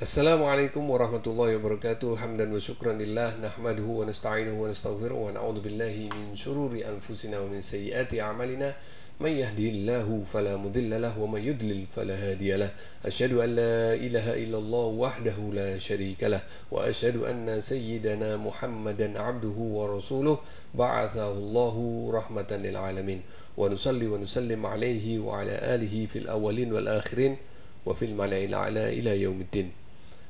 Assalamualaikum warahmatullahi wabarakatuh. Hamdan wa syukran lillah nahmaduhu wa nasta'inuhu wa nastaghfiruh wa na'udzu billahi min syururi anfusina wa min sayyiati a'malina. Man yahdihillahu fala mudilla lahu wa man yudlil fala hadiyalah. Asyhadu an la ilaha illallah wahdahu la syarika lah wa asyhadu anna sayyidana Muhammadan abduhu wa rasuluh ba'athahu Allahu rahmatan lil alamin. Wa nusalli wa nusallim alaihi wa ala alihi fil awwalin wal akhirin wa fil mala'il a'la ila yaumiddin.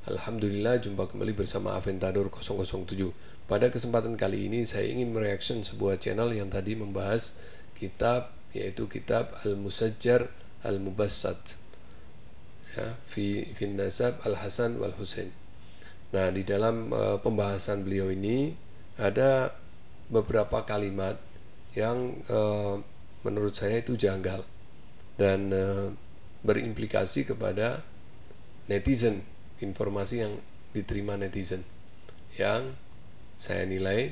Alhamdulillah, jumpa kembali bersama Aventador 007. Pada kesempatan kali ini saya ingin mereaction sebuah channel yang tadi membahas kitab, yaitu kitab Al-Musajjar Al-Mubassat, ya, fi Nasab Al-Hasan wal Husain. Nah, di dalam pembahasan beliau ini ada beberapa kalimat yang menurut saya itu janggal dan berimplikasi kepada netizen, informasi yang diterima netizen yang saya nilai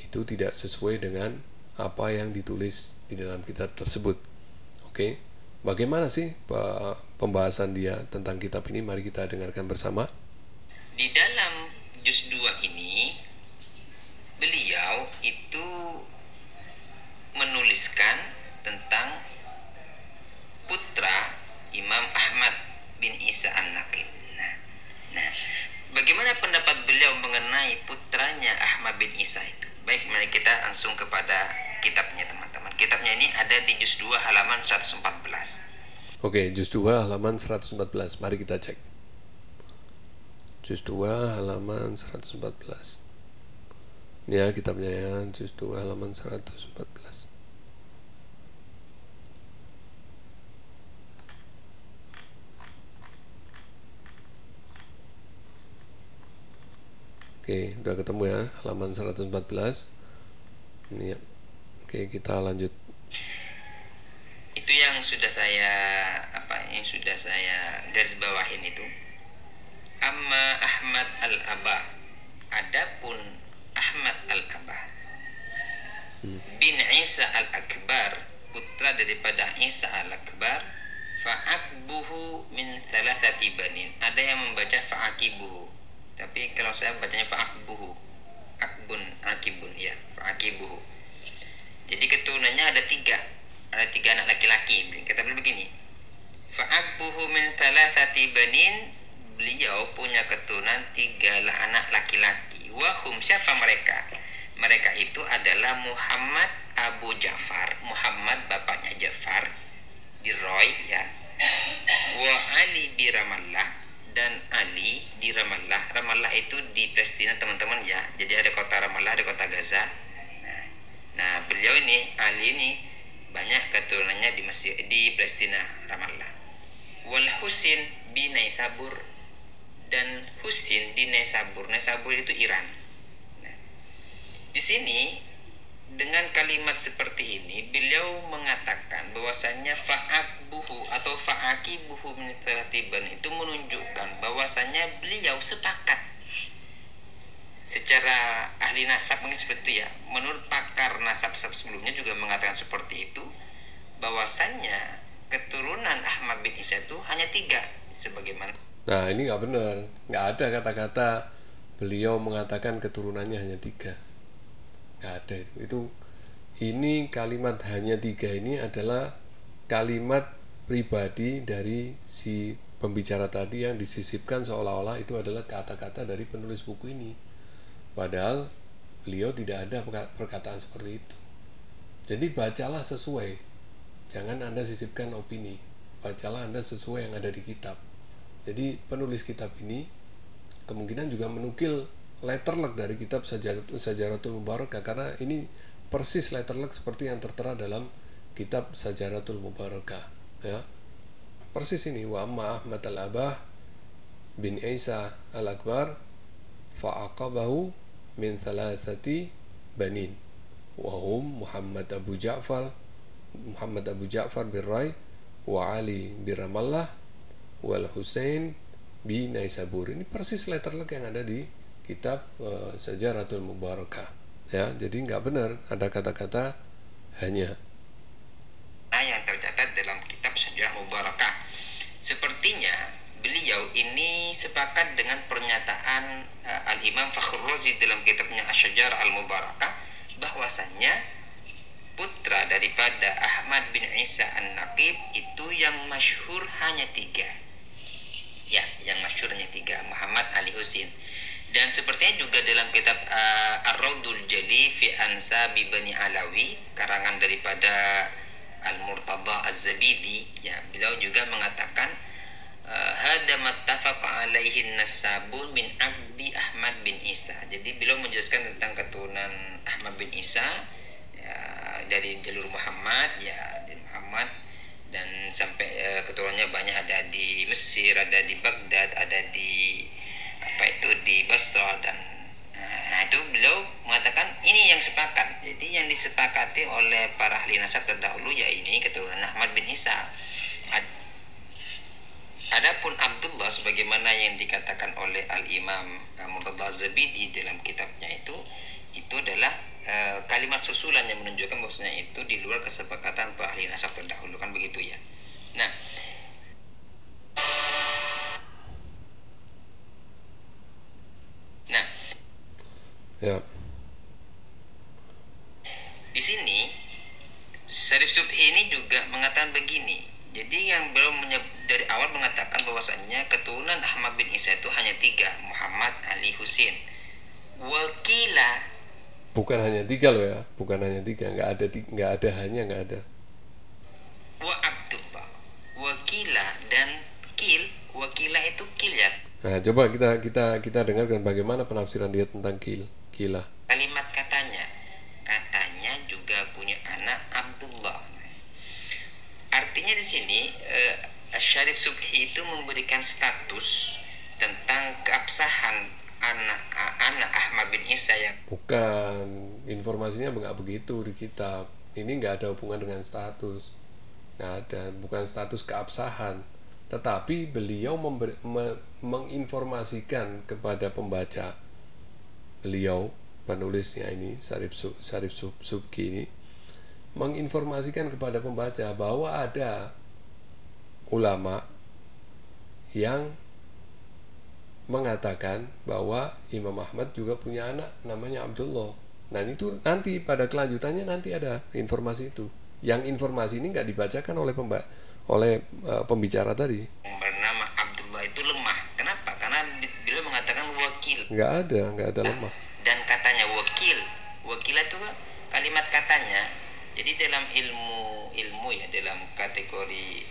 itu tidak sesuai dengan apa yang ditulis di dalam kitab tersebut. Oke, bagaimana sih pembahasan dia tentang kitab ini? Mari kita dengarkan bersama. Di dalam juz 2 ini beliau itu menuliskan tentang putra Imam Ahmad bin Isa An-Naqib. Nah, bagaimana pendapat beliau mengenai putranya Ahmad bin Isa itu? Baik, mari kita langsung kepada kitabnya, teman-teman. Kitabnya ini ada di juz 2 halaman 114. Oke, juz 2 halaman 114. Mari kita cek. Juz 2 halaman 114. Ini ya kitabnya ya, juz 2 halaman 114. Oke, udah ketemu ya, halaman 114. Ini ya. Oke, kita lanjut. Itu yang sudah saya garis bawahin itu. Amma Ahmad al-Abah. Adapun Ahmad al-Abah bin Isa al-Akbar, putra daripada Isa al-Akbar, fa'akbuhu min thalathati banin. Ada yang membaca fa'akibuhu, tapi kalau saya bacanya fa'akbuhu, akibun ya, fa'akibuhu. Jadi keturunannya ada tiga anak laki-laki. Kata beliau begini, fa'akbuhu min thalathati banin, beliau punya keturunan 3 anak laki-laki. Wahum, siapa mereka? Mereka itu adalah Muhammad Abu Ja'far, Muhammad bapaknya Ja'far di Roy ya, wa Ali bi Ramallah, dan Ali di Ramallah. Ramallah itu di Palestina, teman-teman ya. Jadi ada kota Ramallah, ada kota Gaza. Nah, beliau ini, Ali ini banyak keturunannya di Mesir, di Palestina, Ramallah. Wal Husin bin Naisabur, dan Husin di Naisabur. Naisabur itu Iran. Nah, di sini dengan kalimat seperti ini beliau mengatakan bahwasannya fa'akbuhu atau fa'akibuhu min teratiban itu menunjukkan bahwasannya beliau sepakat secara ahli nasab, mungkin seperti itu ya. Menurut pakar nasab sebelumnya juga mengatakan seperti itu, bahwasannya keturunan Ahmad bin Isa itu hanya 3 sebagaimana. Nah, ini nggak benar, nggak ada kata-kata beliau mengatakan keturunannya hanya 3. Nggak ada itu. Ini kalimat hanya 3 ini adalah kalimat pribadi dari si pembicara tadi yang disisipkan seolah-olah itu adalah kata-kata dari penulis buku ini. Padahal beliau tidak ada perkataan seperti itu. Jadi bacalah sesuai, jangan Anda sisipkan opini. Bacalah Anda sesuai yang ada di kitab. Jadi penulis kitab ini kemungkinan juga menukil letterluck dari kitab Sajaratul Mubarakah, karena ini persis letterluck seperti yang tertera dalam kitab Sajaratul Mubarakah ya. Persis ini, wa amma Ahmad al-Abah bin Isa al-Akbar fa'aqabahu min thalathati banin wa hum Muhammad Abu Ja'far bin Rai wa Ali bin Ramallah wal Husain bin Naisabur. Ini persis letterluck yang ada di kitab Sajaratul Mubarakah ya. Jadi nggak benar ada kata-kata hanya yang tercatat dalam kitab Sajarah Mubarakah. Sepertinya beliau ini sepakat dengan pernyataan Al-Imam Fakhrul Razi dalam kitabnya Asy-Syajarah Al-Mubarakah, bahwasannya putra daripada Ahmad bin Isa An-Naqib itu yang masyhur hanya 3. Ya, yang masyhur hanya 3, Muhammad, Ali, Husin. Dan sepertinya juga dalam kitab Ar-Raudul Jali fi Ansabi Bani Alawi, karangan daripada Al-Murtada Az-Zabidi, ya, beliau juga mengatakan hada mattafaqa alaihi nasabun min Abi Ahmad bin Isa. Jadi beliau menjelaskan tentang keturunan Ahmad bin Isa, ya, dari jalur Muhammad, ya, dari Muhammad, dan sampai keturunannya banyak, ada di Mesir, ada di Baghdad, ada di di Basra, dan itu beliau mengatakan ini yang sepakat. Jadi yang disepakati oleh para ahli nasab terdahulu ya ini keturunan Ahmad bin Isa. Adapun Abdullah sebagaimana yang dikatakan oleh Al-Imam Murtada Az-Zabidi dalam kitabnya itu adalah kalimat susulan yang menunjukkan bahwasanya itu di luar kesepakatan para ahli nasab terdahulu, kan begitu ya. Nah, ya. Di sini Syarif Subhi ini juga mengatakan begini. Jadi yang belum dari awal mengatakan bahwasannya keturunan Ahmad bin Isa itu hanya 3, Muhammad, Ali, Husin. Wakila, Bukan hanya 3 loh ya, bukan hanya 3, nggak ada hanya, nggak ada. wa Abdullah, wakila dan kil. Wakila itu kil ya. Nah, coba kita dengarkan bagaimana penafsiran dia tentang kila. Kalimat katanya juga punya anak Abdullah. Artinya di sini Syarif Subhi itu memberikan status tentang keabsahan anak Ahmad bin Isa yang Bukan, informasinya nggak begitu di kitab. Ini nggak ada hubungan dengan status, nggak ada, bukan status keabsahan. Tetapi beliau menginformasikan kepada pembaca, beliau penulisnya ini Syarif Subki ini menginformasikan kepada pembaca bahwa ada ulama yang mengatakan bahwa Imam Ahmad juga punya anak namanya Abdullah. Nah itu nanti pada kelanjutannya nanti ada informasi itu. Yang informasi ini nggak dibacakan oleh pembicara tadi. bernama Abdullah itu lemah. Kenapa? Karena beliau mengatakan wakil. Nggak ada lemah. Dan katanya wakil itu kalimat katanya. Jadi dalam ilmu ya, dalam kategori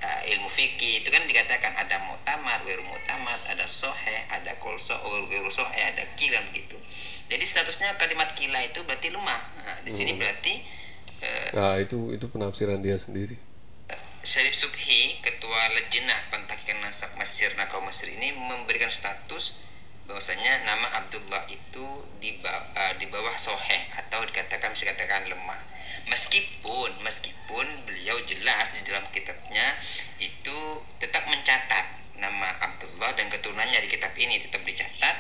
ilmu fikih itu kan dikatakan ada mu'tamad, ghairu mu'tamad, ada soheh, ada kolso, ghairu soheh, ada kilan gitu. Jadi statusnya kalimat kila itu berarti lemah. Nah, di sini berarti itu penafsiran dia sendiri. Syarif Subhi, ketua Lejnah Pentahqiqan Nasab Mesir, Naqaw Mesir ini memberikan status bahwasanya nama Abdullah itu di bawah soheh atau bisa dikatakan lemah. Meskipun beliau jelas di dalam kitabnya itu tetap mencatat nama Abdullah dan keturunannya di kitab ini tetap dicatat,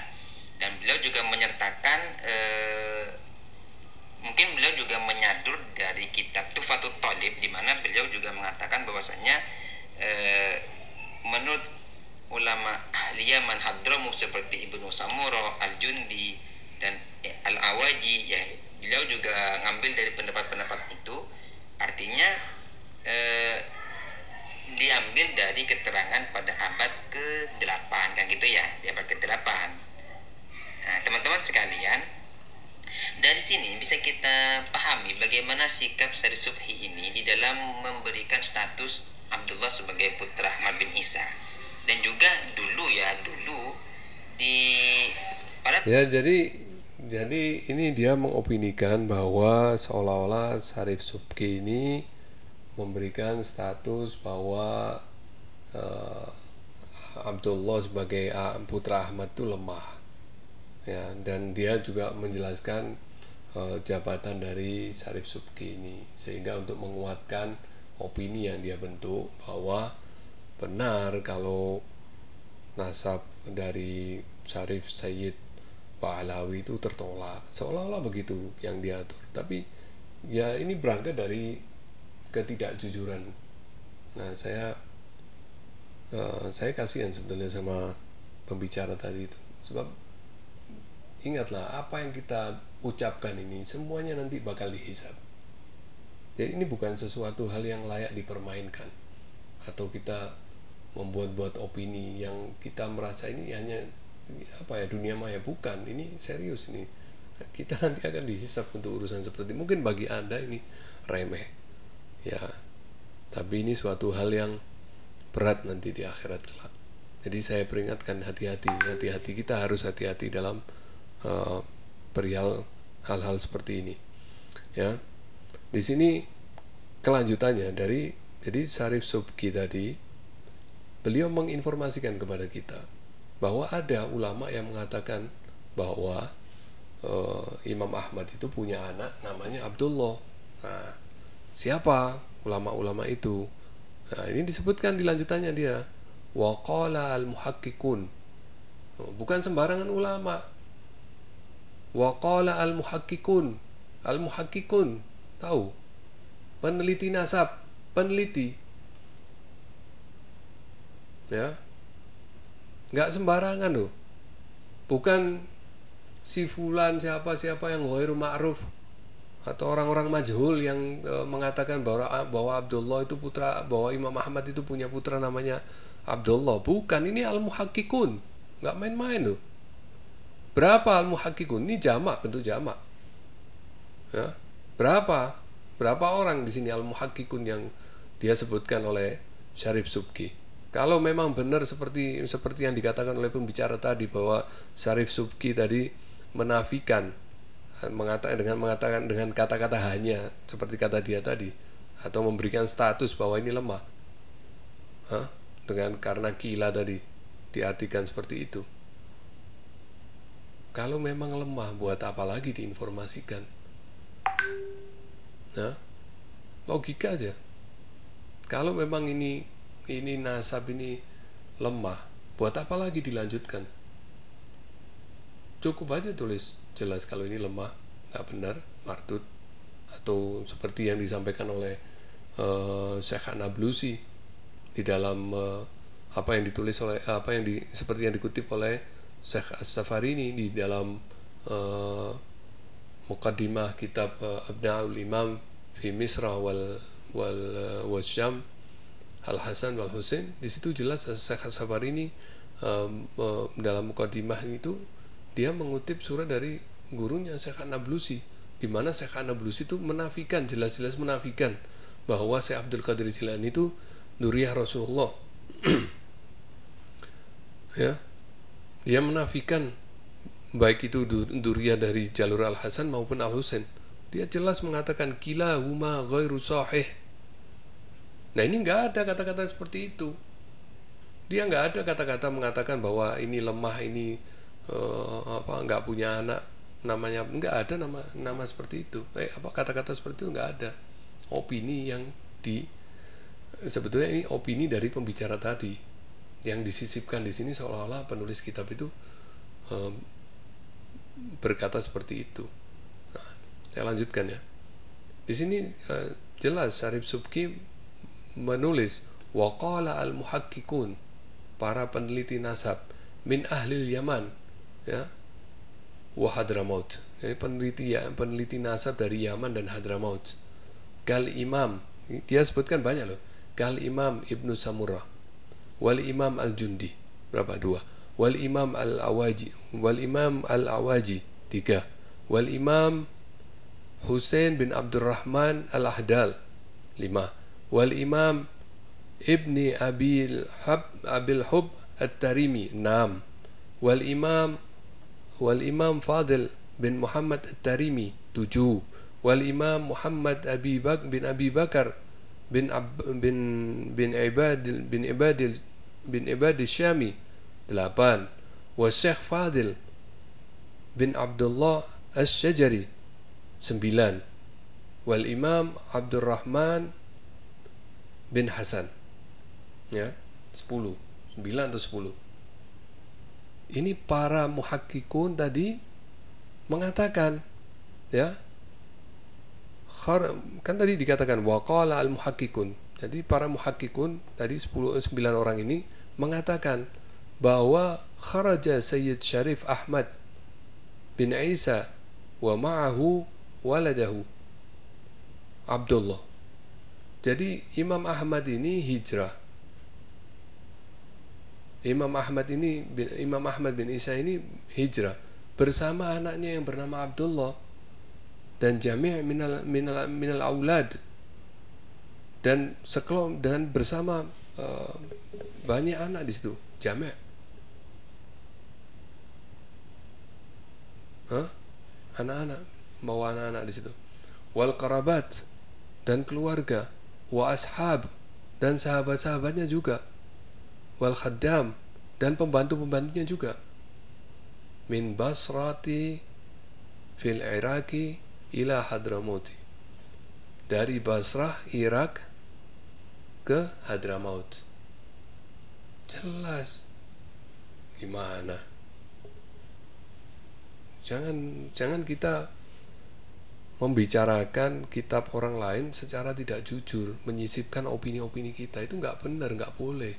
dan beliau juga menyertakan mungkin beliau juga menyadur dari kitab Tuhfatul Thalib, di mana beliau juga mengatakan bahwasanya menurut ulama ahli Yaman Hadramut seperti Ibnu Samura, Al-Jundi, dan Al-Awaji, ya beliau juga ngambil dari pendapat-pendapat itu. Artinya diambil dari keterangan pada abad ke-8, kan gitu ya, di abad ke-8. Nah, teman-teman sekalian, dari sini bisa kita pahami bagaimana sikap Syarif Subhi ini di dalam memberikan status Abdullah sebagai putra Ahmad bin Isa. Dan juga dulu di pada jadi ini dia mengopinikan bahwa seolah-olah Syarif Subki ini memberikan status bahwa Abdullah sebagai putra Ahmad itu lemah ya, dan dia juga menjelaskan jabatan dari Syarif Subki ini, sehingga untuk menguatkan opini yang dia bentuk bahwa benar kalau nasab dari Syarif Sayyid Pahlawi itu tertolak, seolah-olah begitu yang diatur. Tapi ya ini berangkat dari ketidakjujuran. Nah, saya Saya kasihan sebetulnya sama pembicara tadi itu, sebab ingatlah apa yang kita ucapkan ini semuanya nanti bakal dihisab. Jadi ini bukan sesuatu hal yang layak dipermainkan atau kita membuat-buat opini yang kita merasa ini hanya dunia maya. Bukan, ini serius, ini kita nanti akan dihisab untuk urusan seperti ini. Mungkin bagi Anda ini remeh ya, tapi ini suatu hal yang berat nanti di akhirat kelak. Jadi saya peringatkan, hati-hati, kita harus hati-hati dalam perihal hal-hal seperti ini ya. Di sini kelanjutannya jadi Syarif Subki tadi, beliau menginformasikan kepada kita bahwa ada ulama yang mengatakan bahwa Imam Ahmad itu punya anak namanya Abdullah. Nah, siapa ulama-ulama itu? Nah, ini disebutkan di lanjutannya dia, waqala al-muhakkikun. Bukan sembarangan ulama. Waqala al-muhakkikun. Al-muhakkikun, tahu? Peneliti nasab, peneliti. Ya. Enggak sembarangan loh. Bukan si fulan siapa yang ghairu ma'ruf atau orang-orang majhul yang mengatakan bahwa Abdullah itu putra, bahwa Imam Ahmad itu punya putra namanya Abdullah. Bukan, ini al-muhakkikun. Enggak main-main loh. Berapa al-muhakkikun? Ini jamak, bentuk jamak. Ya. Berapa orang di sini al-muhakkikun yang dia sebutkan oleh Syarif Subki? Kalau memang benar seperti yang dikatakan oleh pembicara tadi, bahwa Syarif Subki tadi menafikan, mengatakan dengan kata-kata hanya, seperti kata dia tadi, atau memberikan status bahwa ini lemah, karena kila tadi diartikan seperti itu. Kalau memang lemah, buat apa lagi diinformasikan? Nah, logika aja. Kalau memang ini nasab ini lemah, buat apa lagi dilanjutkan? Cukup aja tulis jelas kalau ini lemah, nggak benar, mardud, atau seperti yang disampaikan oleh Syekh An-Nablusi di dalam seperti yang dikutip oleh Syekh As-Safarini di dalam muqaddimah kitab Abna'ul Imam fi Misra wal Syam Al-Hasan wal Husain. Di situ jelas Syekh As-Safarini dalam muqaddimah itu dia mengutip surah dari gurunya Syekh An-Nablusi, di mana Syekh An-Nablusi itu menafikan, jelas-jelas menafikan bahwa Syekh Abdul Qadir Jilani itu dzurriyyah Rasulullah. Ya. Dia menafikan baik itu dzurriyyah dari jalur Al-Hasan maupun Al-Husain. Dia jelas mengatakan kilahuma ghairu sahih. Nah, ini enggak ada kata-kata seperti itu. Dia enggak ada kata-kata mengatakan bahwa ini lemah, ini enggak punya anak namanya, enggak ada nama seperti itu. Kata-kata seperti itu enggak ada. Opini yang sebetulnya ini opini dari pembicara tadi yang disisipkan di sini, seolah-olah penulis kitab itu berkata seperti itu. Nah, saya lanjutkan ya. Di sini jelas Syarif Subki menulis waqala al-muhakkikun, para peneliti nasab, min ahlil Yaman, ya, wa Hadramaut. Jadi peneliti nasab dari Yaman dan Hadramaut. Kal Imam, dia sebutkan banyak loh. Kal Imam Ibnu Samurah, wal Imam Al-Jundi, berapa? 2. Wal Imam Al-Awaji, 3. Wal Imam Husain bin Abdurrahman Al-Ahdal, 5. Wal Imam Ibni Abil Hub At-Tarimi, 6. Wal Imam Fadil bin Muhammad At-Tarimi, 7. Wal Imam Muhammad bin Abi Bakar bin Ibadil Syami, 8. Wa Syekh Fadil bin Abdullah Asy-Syajari, 9. Wal Imam Abdurrahman bin Hasan, ya, 10. 9 atau 10. Ini para muhakkikun tadi mengatakan, ya, kan tadi dikatakan waqala al-muhakkikun. Jadi para muhakkikun tadi 9 orang ini mengatakan bahwa kharaja Sayyid Syarif Ahmad bin Isa wa ma'ahu waladahu Abdullah. Jadi Imam Ahmad ini hijrah. Imam Ahmad bin Isa ini hijrah bersama anaknya yang bernama Abdullah dan jami' minal aulad, dan bersama banyak anak di situ, jami'. Anak-anak, bawa anak-anak di situ. Wal qarabat, dan keluarga, wa ashab, dan sahabat-sahabatnya juga, wal khaddam, dan pembantu-pembantunya juga, min Basrati fil Iraqi ila Hadramaut, dari Basrah Irak ke Hadramaut. Jelas gimana? Jangan kita membicarakan kitab orang lain secara tidak jujur, menyisipkan opini-opini kita. Itu nggak benar, nggak boleh.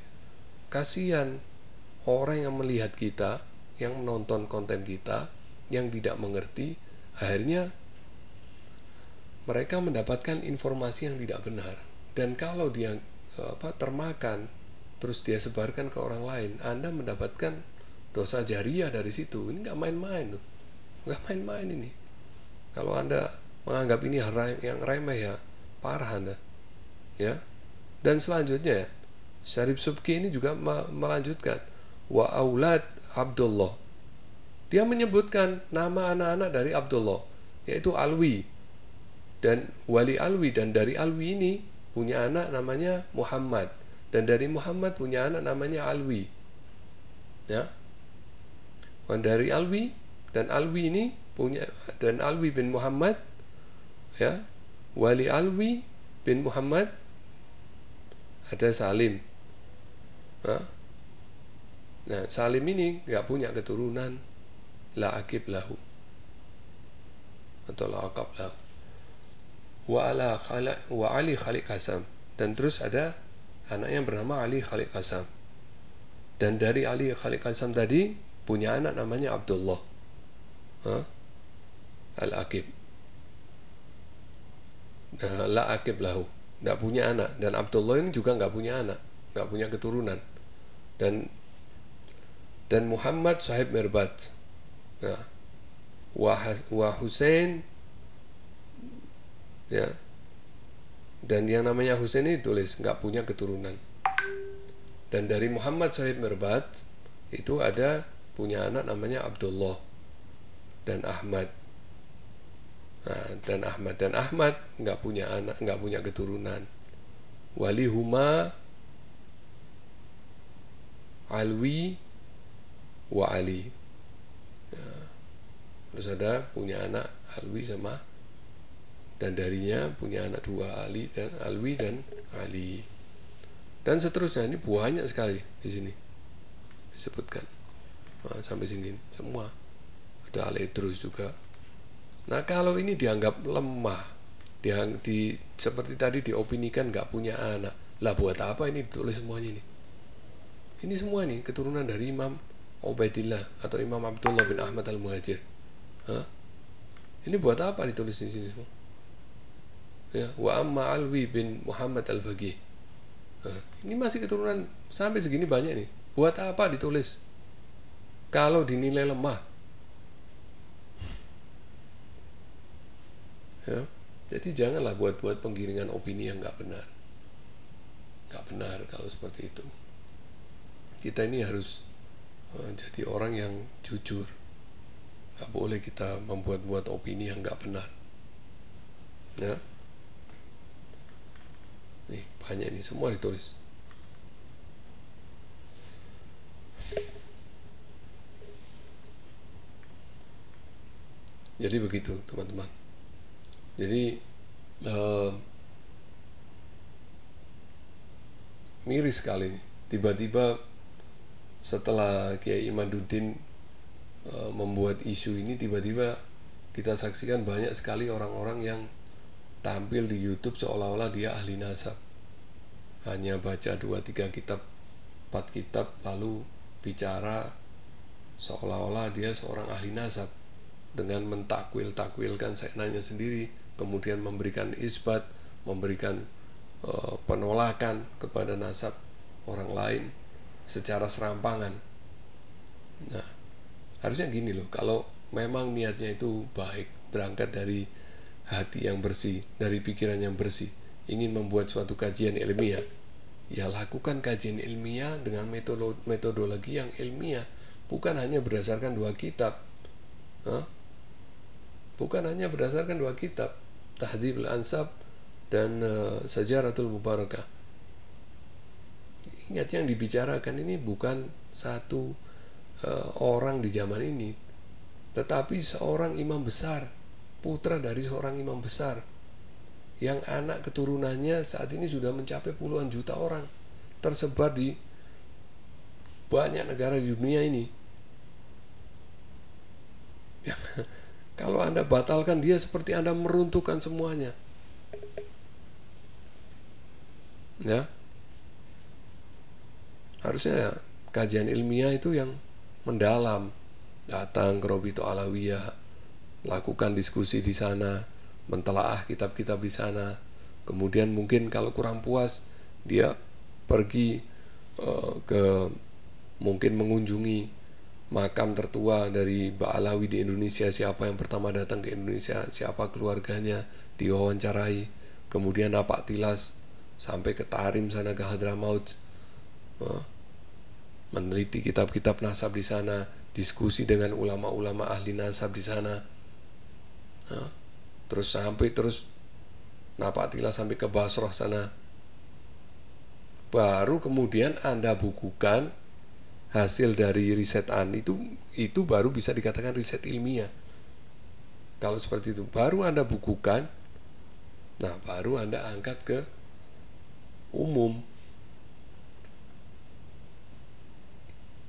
Kasihan orang yang melihat kita, yang menonton konten kita, yang tidak mengerti, akhirnya mereka mendapatkan informasi yang tidak benar. Dan kalau dia termakan, terus dia sebarkan ke orang lain, Anda mendapatkan dosa jariah dari situ. Ini nggak main-main loh, nggak main-main ini. Kalau Anda menganggap ini yang remeh, ya parah Anda, ya. Dan selanjutnya Syarif Subki ini juga melanjutkan wa aulad Abdullah. Dia menyebutkan nama anak-anak dari Abdullah, yaitu Alwi dan Wali Alwi, dan dari Alwi ini punya anak namanya Muhammad, dan dari Muhammad punya anak namanya Alwi, ya. Dan dari Alwi dan Alwi ini punya, dan Alwi bin Muhammad, ya, Wali Alwi bin Muhammad ada Salim. Nah, Salim ini nggak punya keturunan, la akib lahu atau la akab lahu. Wa Ali Khaliq Qasam, dan terus ada anak yang bernama Ali Khaliq Qasam, dan dari Ali Khaliq Qasam tadi punya anak namanya Abdullah al-akib. La akib lahu, nggak punya anak, dan Abdullah ini juga nggak punya anak, nggak punya keturunan. Dan Muhammad sahib Mirbat, ya, wa Husain, ya, dan yang namanya Husain ini tulis nggak punya keturunan. Dan dari Muhammad sahib Mirbat itu ada punya anak namanya Abdullah dan Ahmad. Dan Ahmad nggak punya anak, nggak punya keturunan. Walihuma Alwi wa Ali, ya. Terus ada punya anak Alwi sama, dan darinya punya anak dua, Alwi dan Ali, dan seterusnya. Ini banyak sekali di sini disebutkan. Sampai sini semua. Ada Al-Idrus juga. Nah, kalau ini dianggap lemah, seperti tadi diopinikan nggak punya anak, lah buat apa ini ditulis semuanya ini? Ini semua nih keturunan dari Imam Ubaidillah atau Imam Abdullah bin Ahmad al-Muhajir. Ini buat apa ditulis di sini semua? Ya, wa amma Alwi bin Muhammad al-Faqih. Ini masih keturunan sampai segini banyak nih. Buat apa ditulis? Kalau dinilai lemah. Ya, jadi janganlah buat penggiringan opini yang nggak benar. Nggak benar kalau seperti itu. Kita ini harus jadi orang yang jujur. Nggak boleh kita membuat opini yang nggak benar. Ya, nih banyak ini semua ditulis. Jadi begitu teman-teman. Jadi miris sekali. Tiba-tiba setelah Kiai Imaduddin membuat isu ini, tiba-tiba kita saksikan banyak sekali orang-orang yang tampil di YouTube seolah-olah dia ahli nasab, hanya baca 2-3 kitab 4 kitab lalu bicara seolah-olah dia seorang ahli nasab dengan mentakwil-takwilkan saenanya sendiri, kemudian memberikan isbat, memberikan penolakan kepada nasab orang lain secara serampangan. Nah, harusnya gini loh, kalau memang niatnya itu baik, berangkat dari hati yang bersih, dari pikiran yang bersih, ingin membuat suatu kajian ilmiah, ya lakukan kajian ilmiah dengan metodologi yang ilmiah, bukan hanya berdasarkan 2 kitab. Bukan hanya berdasarkan 2 kitab, Tahdzibul Ansab dan Sajaratul Mubarakah. Ingat, yang dibicarakan ini bukan satu orang di zaman ini, tetapi seorang imam besar, putra dari seorang imam besar, yang anak keturunannya saat ini sudah mencapai puluhan juta orang, tersebar di banyak negara di dunia ini. Ya, kalau Anda batalkan dia, seperti Anda meruntuhkan semuanya. Ya, harusnya kajian ilmiah itu yang mendalam. Datang ke Robito Alawiyah, lakukan diskusi di sana, mentelaah kitab-kitab di sana. Kemudian mungkin kalau kurang puas, dia pergi mungkin mengunjungi makam tertua dari Mbak Alawi di Indonesia, siapa yang pertama datang ke Indonesia, siapa keluarganya, diwawancarai. Kemudian napak tilas sampai ke Tarim sana, ke Hadramaut, meneliti kitab-kitab nasab di sana, diskusi dengan ulama-ulama ahli nasab di sana, terus napak tilas sampai ke Basrah sana. Baru kemudian Anda bukukan hasil dari riset itu baru bisa dikatakan riset ilmiah. Kalau seperti itu baru Anda bukukan, nah baru Anda angkat ke umum.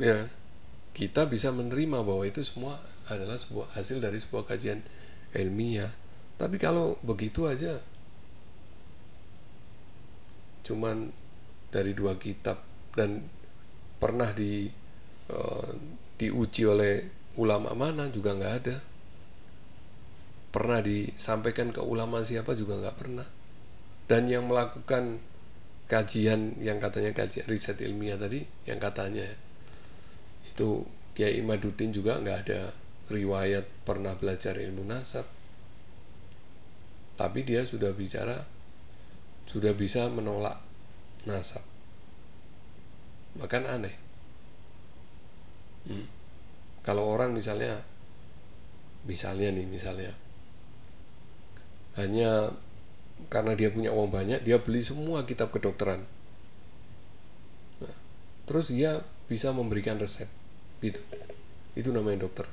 Ya, kita bisa menerima bahwa itu semua adalah sebuah hasil dari sebuah kajian ilmiah. Tapi kalau begitu aja, cuman dari 2 kitab dan pernah diuji oleh ulama mana juga nggak ada, pernah disampaikan ke ulama siapa juga nggak pernah. Dan yang melakukan kajian yang katanya kajian riset ilmiah tadi, yang katanya itu Kiai Imaduddin, juga nggak ada riwayat pernah belajar ilmu nasab, tapi dia sudah bisa menolak nasab. Makan aneh. Kalau orang misalnya hanya karena dia punya uang banyak, dia beli semua kitab kedokteran, nah, terus dia bisa memberikan resep gitu, itu namanya dokter.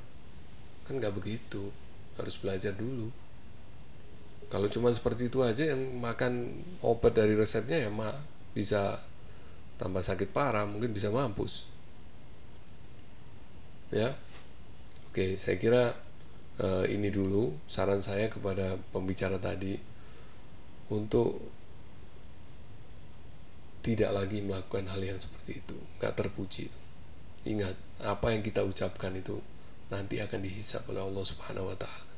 Kan nggak begitu, harus belajar dulu. Kalau cuma seperti itu aja, yang makan obat dari resepnya ya bisa tambah sakit parah, mungkin bisa mampus. Ya, oke, saya kira ini dulu saran saya kepada pembicara tadi, untuk tidak lagi melakukan hal yang seperti itu, nggak terpuji. Ingat, apa yang kita ucapkan itu nanti akan dihisab oleh Allah Subhanahu wa Ta'ala.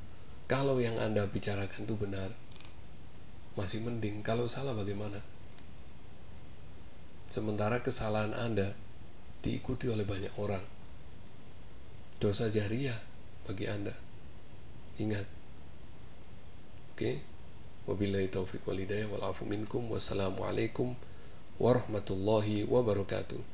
Kalau yang Anda bicarakan itu benar, masih mending. Kalau salah bagaimana? Sementara kesalahan Anda diikuti oleh banyak orang, dosa jariah bagi Anda. Ingat. Oke. Wabillahi taufiq wal hidayah wal afu minkum. Wassalamualaikum warahmatullahi wabarakatuh.